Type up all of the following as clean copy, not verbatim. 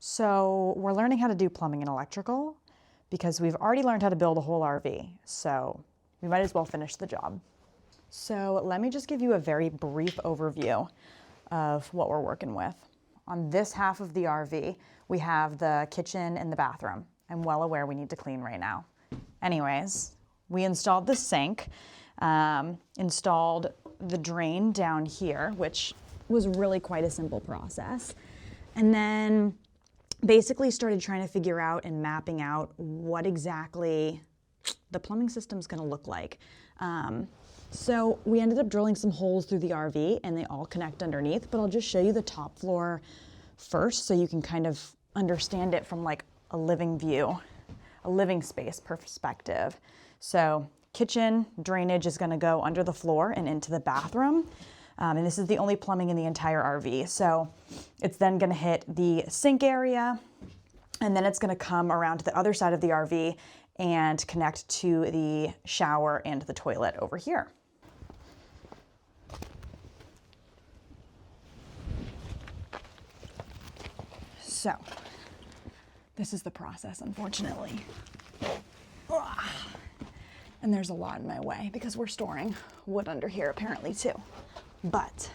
So we're learning how to do plumbing and electrical because we've already learned how to build a whole RV. So we might as well finish the job. So let me just give you a very brief overview of what we're working with. On this half of the RV, we have the kitchen and the bathroom. I'm well aware we need to clean right now. Anyways, we installed the sink, installed the drain down here, which was really quite a simple process. And then basically started trying to figure out and mapping out what exactly the plumbing system's gonna look like. So we ended up drilling some holes through the RV and they all connect underneath, but I'll just show you the top floor first so you can kind of understand it from like a living view, a living space perspective. So kitchen drainage is gonna go under the floor and into the bathroom. And this is the only plumbing in the entire RV. So it's then gonna hit the sink area and then it's gonna come around to the other side of the RV and connect to the shower and the toilet over here. So this is the process, unfortunately. And there's a lot in my way because we're storing wood under here apparently too. But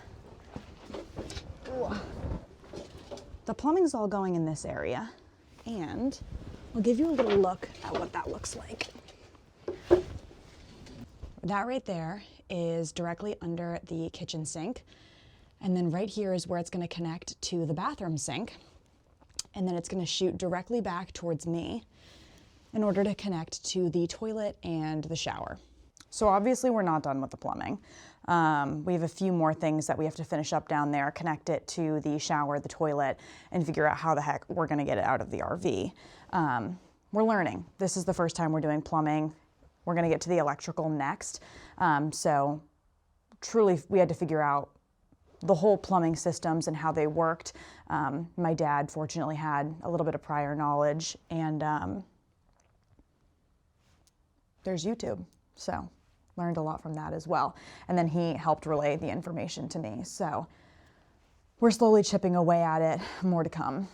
the plumbing's all going in this area and I'll give you a little look at what that looks like. That right there is directly under the kitchen sink. And then right here is where it's gonna connect to the bathroom sink. And then it's gonna shoot directly back towards me in order to connect to the toilet and the shower. So obviously we're not done with the plumbing. We have a few more things that we have to finish up down there, connect it to the shower, the toilet, and figure out how the heck we're gonna get it out of the RV. We're learning. This is the first time we're doing plumbing. We're gonna get to the electrical next. So truly we had to figure out the whole plumbing systems and how they worked. My dad fortunately had a little bit of prior knowledge and there's YouTube. So learned a lot from that as well. And then he helped relay the information to me. So we're slowly chipping away at it, more to come.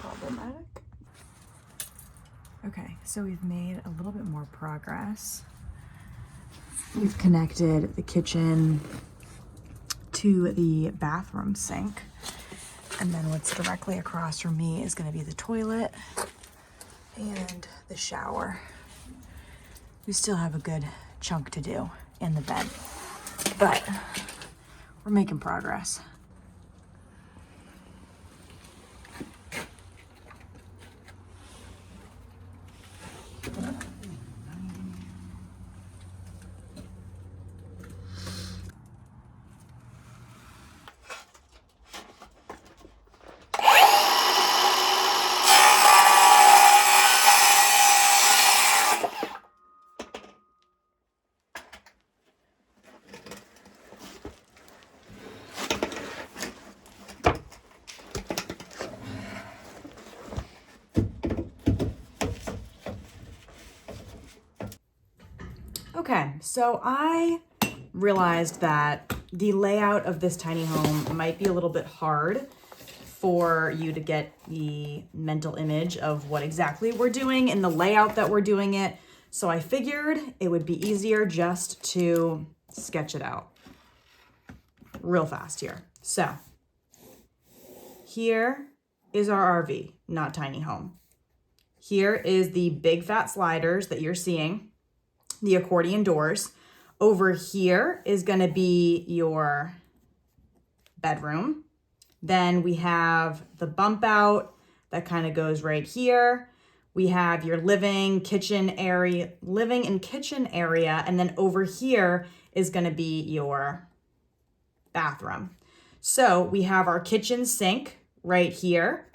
Problematic. Okay, so we've made a little bit more progress. We've connected the kitchen to the bathroom sink, and then what's directly across from me is going to be the toilet and the shower. We still have a good chunk to do in the bed, but we're making progress. Okay, so I realized that the layout of this tiny home might be a little bit hard for you to get the mental image of what exactly we're doing and the layout that we're doing it. So I figured it would be easier just to sketch it out real fast here. So here is our RV, not tiny home. Here is the big fat sliders that you're seeing, the accordion doors. Over here is going to be your bedroom. Then we have the bump out that kind of goes right here. We have your living and kitchen area. And then over here is going to be your bathroom. So we have our kitchen sink right here.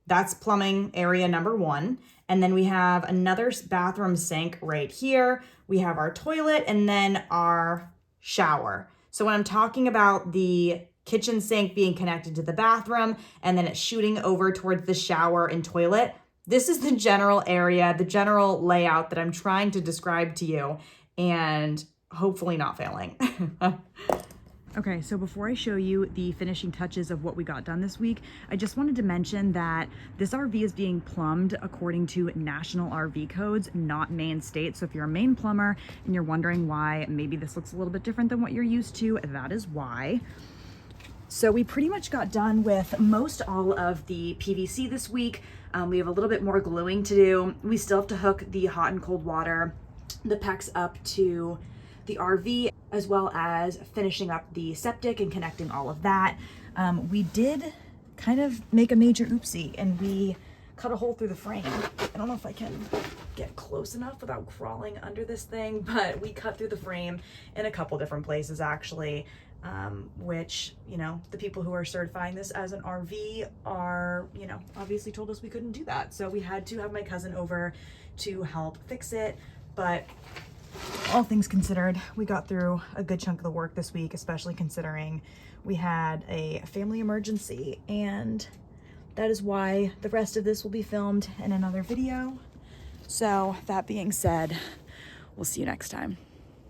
That's plumbing area number 1. And then we have another bathroom sink right here. We have our toilet and then our shower. So when I'm talking about the kitchen sink being connected to the bathroom and then it's shooting over towards the shower and toilet, this is the general area, the general layout that I'm trying to describe to you and hopefully not failing. Okay, so before I show you the finishing touches of what we got done this week, I just wanted to mention that this RV is being plumbed according to national RV codes, not Maine state. So if you're a Maine plumber and you're wondering why maybe this looks a little bit different than what you're used to, that is why. So we pretty much got done with most all of the PVC this week. We have a little bit more gluing to do. We still have to hook the hot and cold water, the PEX up to the RV, as well as finishing up the septic and connecting all of that. We did kind of make a major oopsie and we cut a hole through the frame. I don't know if I can get close enough without crawling under this thing, but we cut through the frame in a couple different places actually, which, you know, the people who are certifying this as an RV are, you know, obviously told us we couldn't do that. So we had to have my cousin over to help fix it. But all things considered, we got through a good chunk of the work this week, especially considering we had a family emergency, and that is why the rest of this will be filmed in another video. So that being said, we'll see you next time.